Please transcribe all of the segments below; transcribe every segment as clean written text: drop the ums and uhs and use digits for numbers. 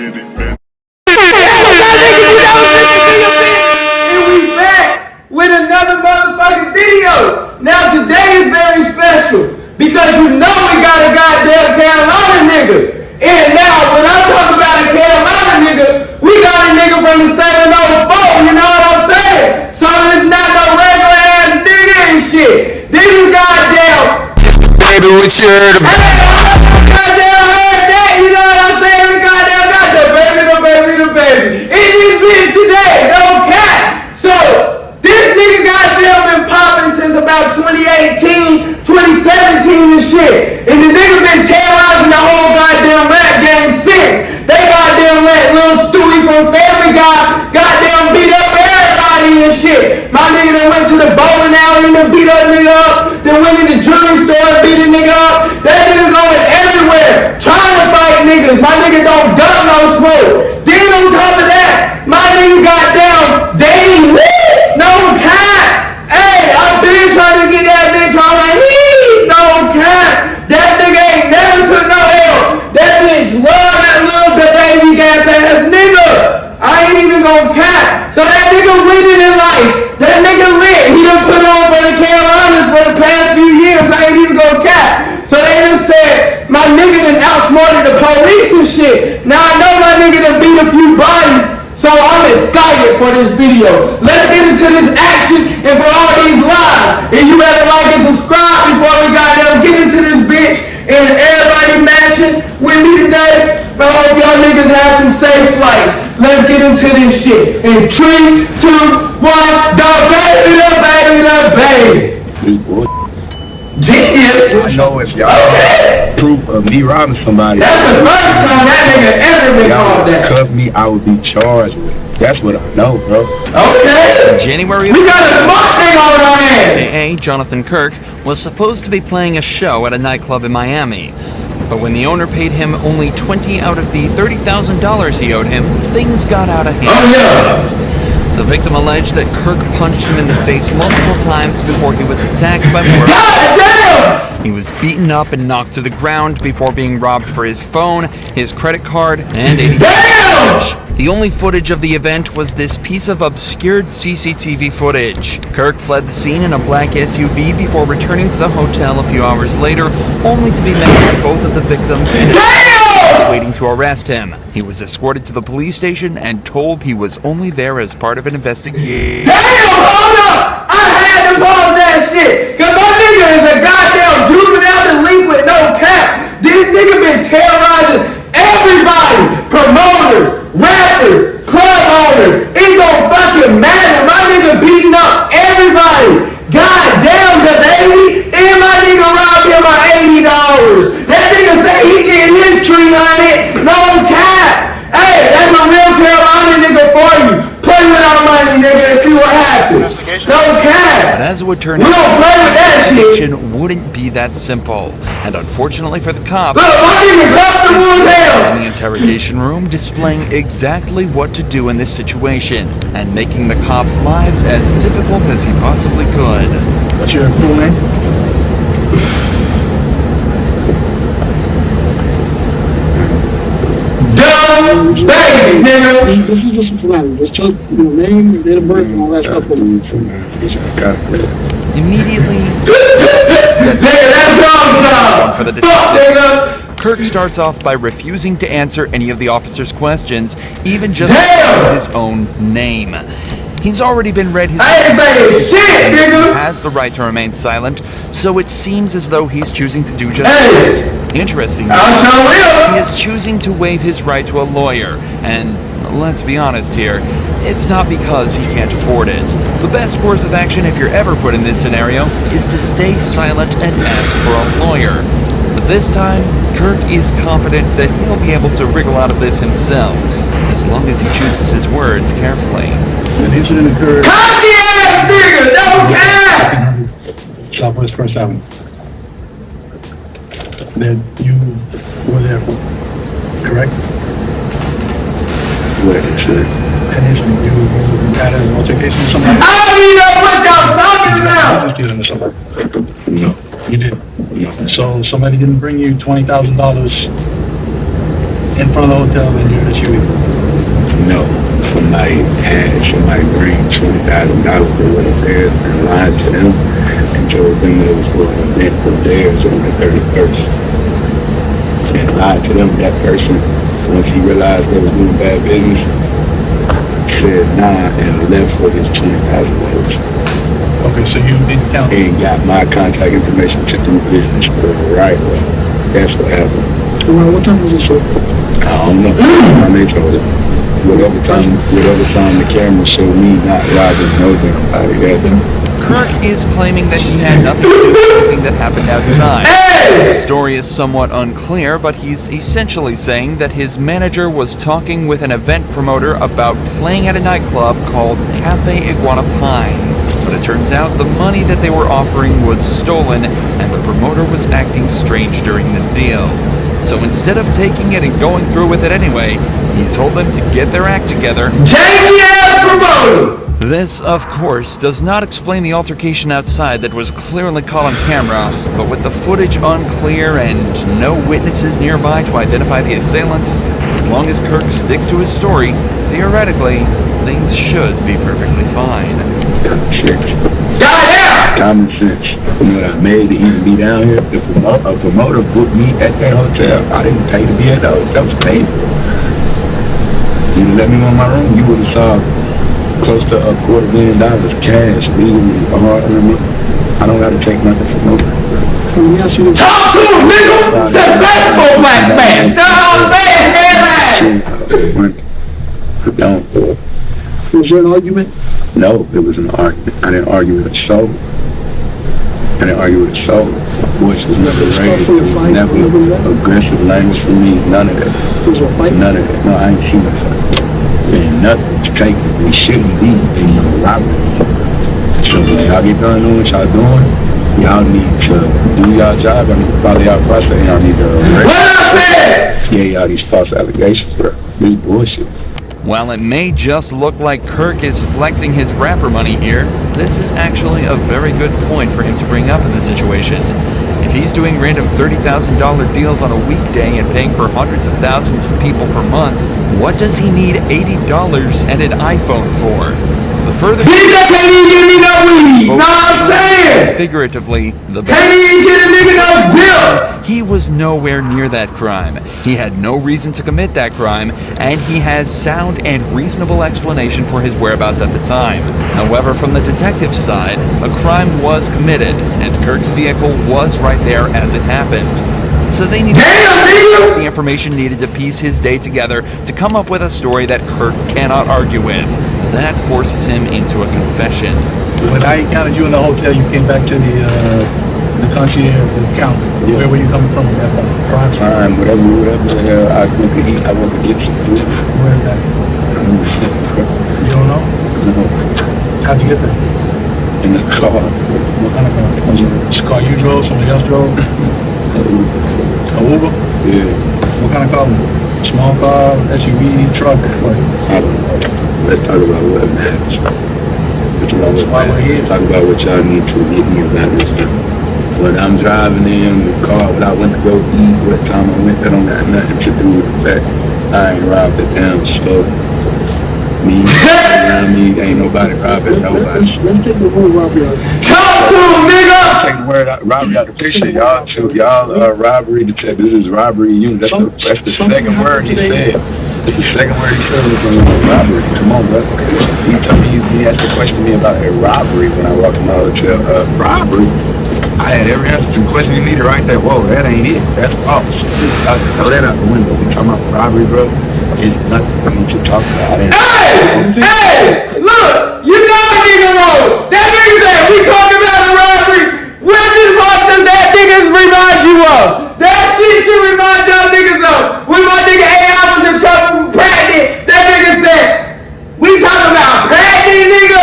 And we back with another motherfucking video. Now today is very special because you know we got a goddamn Carolina nigga. And now when I talk about a Carolina nigga, we got a nigga from the 704, you know what I'm saying? So it's not no regular ass nigga and shit. This is goddamn. Baby, what you heard about? Goddamn heard that, you know what I'm saying? We goddamn got the baby. In this bitch today, no cap. So, this nigga goddamn been popping since about 2018, 2017 and shit. And the nigga been terrorizing the whole goddamn rap game since. They goddamn let Lil Stewie from Family Guy goddamn beat up everybody and shit. My nigga done went to the bowling alley and done beat up nigga up. Then went in the jewelry store and beat a nigga up. That nigga going everywhere trying to fight niggas. My nigga don't duck no smoke. Then on top of that, my nigga goddamn dating lit. No cap. Hey, I've been trying to get that bitch on like no cap. That nigga ain't never took no L. That bitch love that little baby gap ass nigga. I ain't even gon' cap. So that nigga winning in life. That nigga lit. He done put on for the Carolinas for the past few years. I ain't even gon' cap. So they done said my nigga done outsmarted the police and shit. Now I know my nigga done beat a few bodies. So I'm excited for this video. Let's get into this action and for all these lives. And you better like and subscribe before we goddamn get into this bitch. And everybody matching with me today. I hope y'all niggas have some safe flights. Let's get into this shit. In 3, 2, 1, go baby. Genius. I know if y'all proof of me robbing somebody. That's the first time that nigga ever been called that. Cut me, I would be charged with. That's what I know, bro. Okay. January, we got a smart thing on our hands. AKA Jonathan Kirk was supposed to be playing a show at a nightclub in Miami. But when the owner paid him only $20 out of the $30,000 he owed him, things got out of hand fast. The victim alleged that Kirk punched him in the face multiple times before he was attacked by more. God damn! He was beaten up and knocked to the ground before being robbed for his phone, his credit card, and $80. The only footage of the event was this piece of obscured CCTV footage. Kirk fled the scene in a black SUV before returning to the hotel a few hours later, only to be met by both of the victims and waiting to arrest him. He was escorted to the police station and told he was only there as part of an investigation. Damn, hold up! I had to pause that shit, cause my nigga is a goddamn juvenile delinquent, no cap. This nigga been terrorizing everybody, promoters, rappers, club owners. It don't fucking matter. My nigga beating up everybody. God damn the baby. And my nigga robbed him of $80. That nigga say he getting his $300. No cap. Hey, that's a real Carolina nigga for you. Play with our money, nigga, and see what happens. No cap. But as it would turn out, we don't play with that shit. Wouldn't be that simple. And unfortunately for the cops, look, my nigga comfortable as hell. In the interrogation room, displaying exactly what to do in this situation and making the cops' lives as difficult as he possibly could. What's your full name? Dumb baby, nigga. This is just a formality. Just tell your name, date of birth, and all that stuff. Immediately, for the detective, Kirk starts off by refusing to answer any of the officer's questions, even just his own name. He's already been read his has the right to remain silent, so it seems as though he's choosing to do just that. Interestingly, he is choosing to waive his right to a lawyer, and let's be honest here, it's not because he can't afford it. The best course of action if you're ever put in this scenario is to stay silent and ask for a lawyer. But this time, Kirk is confident that he'll be able to wriggle out of this himself, as long as he chooses his words carefully. An incident occurred. Cocky ass nigga, no cap! Southwest First Avenue. That you were there for, correct? What incident? An incident you had an altercation with somebody? I don't even know what y'all talking about! No, you didn't. No. So somebody didn't bring you $20,000 in front of the hotel and you're just No, somebody bring $20,000 for what it is and lied to them and told them that it was for an event for theirs on the 31st. And lied to them, that person, once he realized they was doing bad business, said nah and left for his $20,000. Okay, so you didn't count. And got my contact information to do business for the right way. That's what happened. Well, what time was this? I don't know. I may told it. Whatever time the camera showed me not robbing nobody, that Kirk is claiming that he had nothing to do with anything that happened outside. The story is somewhat unclear, but he's essentially saying that his manager was talking with an event promoter about playing at a nightclub called Cafe Iguana Pines. But it turns out the money that they were offering was stolen, and the promoter was acting strange during the deal. So instead of taking it and going through with it anyway, he told them to get their act together. JPS promoter! This, of course, does not explain the altercation outside that was clearly caught on camera, but with the footage unclear and no witnesses nearby to identify the assailants, as long as Kirk sticks to his story, theoretically, things should be perfectly fine. common sense. You know what I made to even be down here? If a promoter booked me at that hotel, I didn't pay to be at the hotel. That was paid. You let me on my room, you would have saw close to $250,000 cash legally hard on me. I don't gotta take nothing from nobody. Talk to him, nigga! Successful black man! No, man! Don't. Was there an argument? No, it was an argument. I didn't argue with a soul. Voice was never raised. There was never aggressive language for me. None of that. Was there a fight? None of that. No, I ain't seen a fight. And nothing's taken. We shouldn't be in a robbery. So when y'all get done doing what y'all doing, y'all need to do y'all job. I need to follow y'all process. Y'all need to y'all these false allegations, bro. This bullshit. While it may just look like Kirk is flexing his rapper money here, this is actually a very good point for him to bring up in this situation. If he's doing random $30,000 deals on a weekday and paying for hundreds of thousands of people per month, what does he need $80 and an iPhone for? The further he just can't even give me no weed. Know what I'm saying? Figuratively, the can't even get a nigga no zip. He was nowhere near that crime. He had no reason to commit that crime, and he has sound and reasonable explanation for his whereabouts at the time. However, from the detective's side, a crime was committed, and Kirk's vehicle was right there as it happened. So they needed the information needed to piece his day together to come up with a story that Kirk cannot argue with. That forces him into a confession. When I encountered you in the hotel, you came back to the concierge, the counter. Yeah. Where were you coming from? Fine, whatever the hell I went to eat, I went to get some food. Where is that? You don't know? No. How'd you get there? In the car. What kind of car? This car you drove, somebody else drove? A Uber? Yeah. What kind of car was it? Small car, SUV, truck? What? I don't know. Let's talk about what matters. Let's talk about what y'all need to get me about this time. When I'm driving in the car, when I went to go eat, what time I went, that don't got nothing to do with the fact I ain't robbed a damn store. Me, around me, ain't nobody robbing nobody. Let's take the word robbery out. Talk to him, nigga! Take the word robbery out the picture. Y'all robbery detective. This is robbery unit. That's the second word he said. It's the second word he said was robbery. Come on, bro. He told me he asked a question to me about a robbery when I walked in my hotel. Robbery? I had every answer to the question you needed right there. Whoa, that ain't it. That's false. I throw that out the window. We talking about robbery, bro. It's nothing for me to talk about. Hey! Look! You know a nigga wrong! That nigga said we talking about a robbery! What the fuck does that niggas remind you of? That shit should remind y'all niggas of. When my nigga AI was in trouble with pregnant, that nigga said, we talking about pregnant, nigga!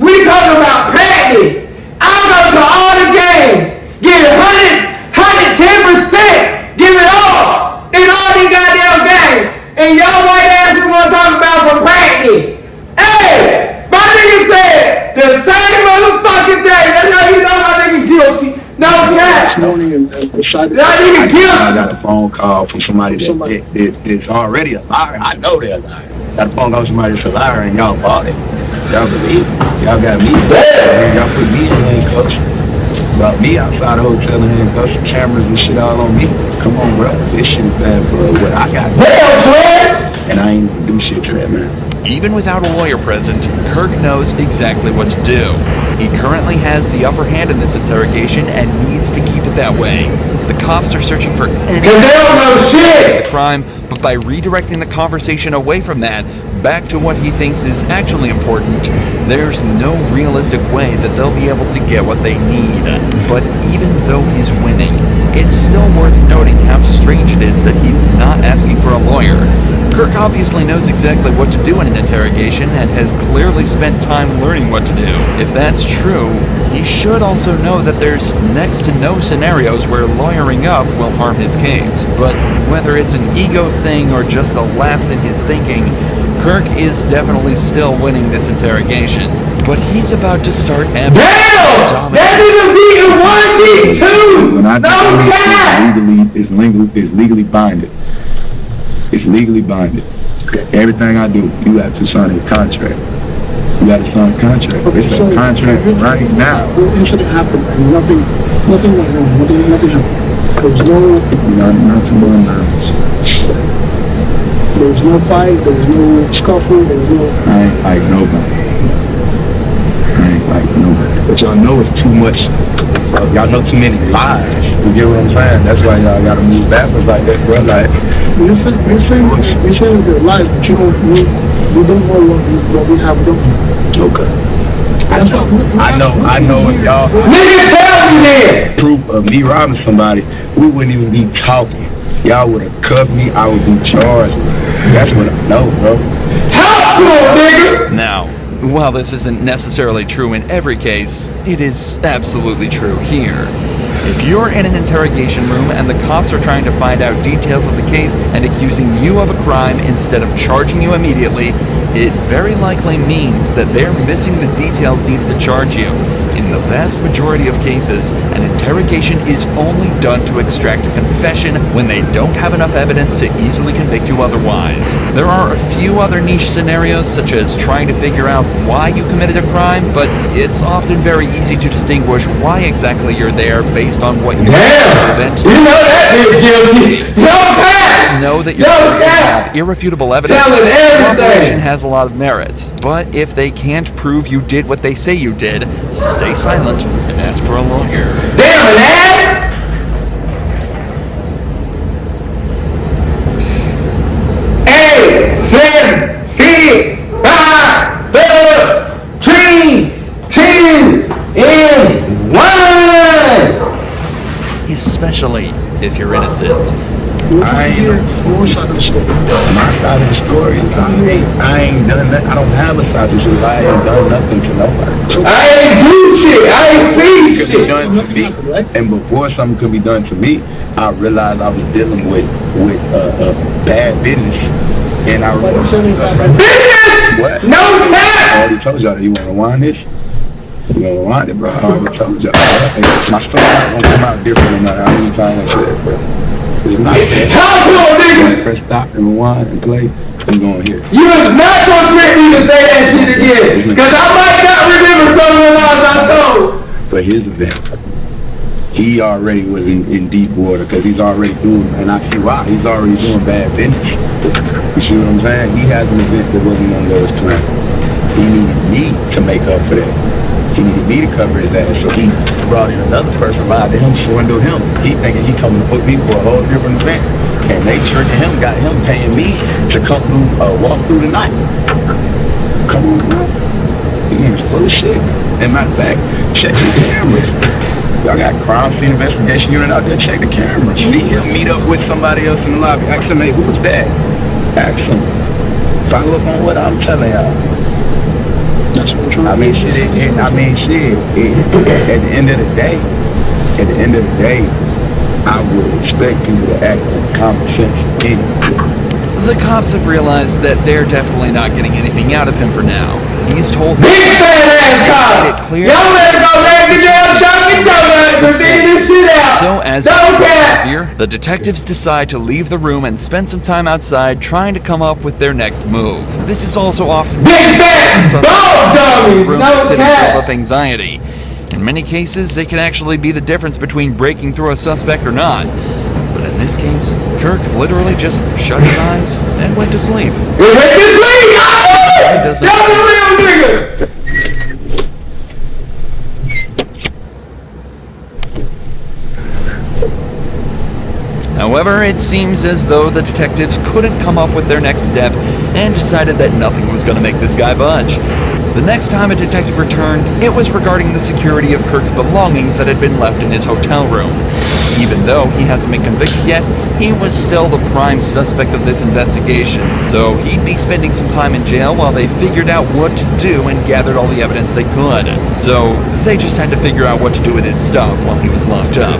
We talking about pregnant! I'll go to all the games, get 110%, give it all in all these goddamn games. And y'all white asses wanna talk about some pregnant. Hey! My nigga said the same motherfucking thing. That's how you know my nigga guilty. No cap. That nigga guilty. I got a phone call from somebody that's already a liar. I know they're lying. got a phone call somebody that's a liar and y'all bought it. Y'all believe it. Y'all got me. Y'all put me in handcuffs. About me outside the hotel in handcuffs, cameras and shit all on me. Come on, bro. This shit is bad for what I got. And I ain't gonna do shit to that, man. Even without a lawyer present, Kirk knows exactly what to do. He currently has the upper hand in this interrogation and needs to keep it that way. The cops are searching for any shit. the crime, but by redirecting the conversation away from that, back to what he thinks is actually important, there's no realistic way that they'll be able to get what they need. But even though he's winning, it's still worth noting how strange it is that he's not asking for a lawyer. Kirk obviously knows exactly what to do in an interrogation and has clearly spent time learning what to do. If that's true, he should also know that there's next to no scenarios where lawyering up will harm his case. But whether it's an ego thing or just a lapse in his thinking, Kirk is definitely still winning this interrogation. But he's about to start Damn! That nigga beating 1D2! When I No do cap! it's legally binded. It's legally binded. Everything I do, you have to sign a contract. You got to sign a contract. It's a contract right now. What incident happened? And nothing went wrong. Nothing happened. There's Nothing but nerves. There's no fight. There's no scuffle. There's no. I ain't fighting nobody. But y'all know it's too much. Y'all know too many lies. You get what I'm saying? That's why y'all gotta move backwards like that, bro. Like, You're saying they're lies, but you don't know what we have done. okay. I know if y'all Nigga, tell me then! proof of me robbing somebody, we wouldn't even be talking. Y'all would have cuffed me, I would be charged. That's what I know, bro. Talk to him, nigga! Now, while this isn't necessarily true in every case, it is absolutely true here. If you're in an interrogation room and the cops are trying to find out details of the case and accusing you of a crime instead of charging you immediately, it very likely means that they're missing the details needed to charge you. In the vast majority of cases, an interrogation is only done to extract a confession when they don't have enough evidence to easily convict you otherwise. There are a few other niche scenarios, such as trying to figure out why you committed a crime, but it's often very easy to distinguish why exactly you're there based on what you Damn! You know that bitch guilty! No cap! Know that you're No supposed to cap! have irrefutable evidence. Telling everything. Cooperation has a lot of merit, but if they can't prove you did what they say you did, stay silent and ask for a lawyer. Damn, man! Eight, 7, 6, 5, 4, 3, 2, and 1! Especially if you're innocent. I ain't my side of the story. I ain't done that. I don't have a side of the story. I ain't done nothing to nobody. I ain't do shit. I ain't see Could be shit. done to me, and before something could be done to me, I realized I was dealing with bad business, and I realized Business! what? No I cap! already told y'all that you want to wind this. You want to wind it, bro? I already told y'all. My story won't come out different than that. I ain't trying to say that, bro. It's not that. Talk to him, nigga! Press stop and rewind and play. We going here. You is not gonna trick me to say that shit again. Cause I might not remember some of the lies I told. For his event, he already was in deep water because he's already doing, and I see why, he's already doing bad business. You see what I'm saying? He has an event that wasn't on those plans. He needed me to make up for that. He needed me to cover his ass, so he brought in another person by to him, swindled him. He thinking he coming to put me for a whole different event. And they tricking him, got him paying me to come through, walk through the night. Come on, bro. He is full of shit. And matter of fact, check the cameras. Y'all got crime scene investigation unit out there, check the cameras. See him meet up with somebody else in the lobby. Ask him, hey, who was that? Ask him. Follow up on what I'm telling y'all. I mean, shit, at the end of the day, I would expect people to act with common sense anyway. The cops have realized that they're definitely not getting anything out of him for now. He's told him Big fat ass cop. clear. Y'all better go back to jail, Dunkin' Donuts, and figure this shit out. So as Don't care. here, the detectives decide to leave the room and spend some time outside trying to come up with their next move. This is also often Big fat ball dummies. room No to sit and build cap. up anxiety. In many cases, it can actually be the difference between breaking through a suspect or not. But in this case, Kirk literally just shut his eyes and went to sleep. You went to sleep. He doesn't- Y'all the real nigga. However, it seems as though the detectives couldn't come up with their next step and decided that nothing was going to make this guy budge. The next time a detective returned, it was regarding the security of Kirk's belongings that had been left in his hotel room. Even though he hasn't been convicted yet, he was still the prime suspect of this investigation, so he'd be spending some time in jail while they figured out what to do and gathered all the evidence they could. So they just had to figure out what to do with his stuff while he was locked up.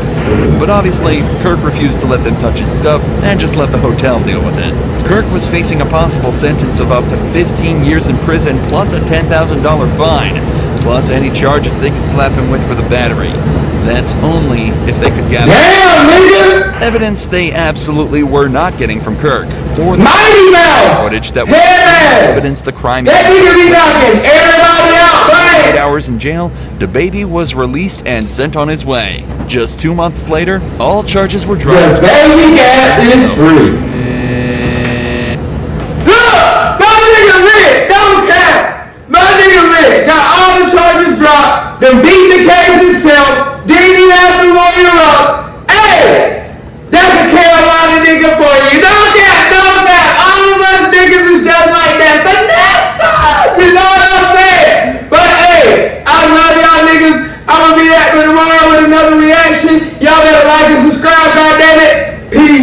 But obviously, Kirk refused to let them touch his stuff and just let the hotel deal with it. Kirk was facing a possible sentence of up to 15 years in prison plus a $10,000 fine, plus any charges they could slap him with for the battery. That's only if they could gather Damn, nigga. evidence they absolutely were not getting from Kirk, or the Mighty Mouse. footage that would Head ass. evidence the crime. That nigga be knocking everybody out, 8 right? hours in jail, DeBaby was released and sent on his way. Just 2 months later, all charges were The dropped. baby cat is free. Look! My nigga lit! Don't cap! My nigga lit! Got all the charges dropped, then beat the case himself, didn't even have the lawyer up. Hey! That's a Carolina nigga for you. Don't cap! Don't cap! All of us niggas is just like that. Vanessa! You know what I'm saying? But hey, I love y'all niggas. I'm gonna be back tomorrow with another reaction. Y'all better like and subscribe, goddammit. Peace.